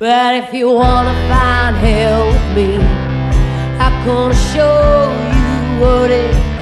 But if you wanna find hell with me, I'm gonna show you what it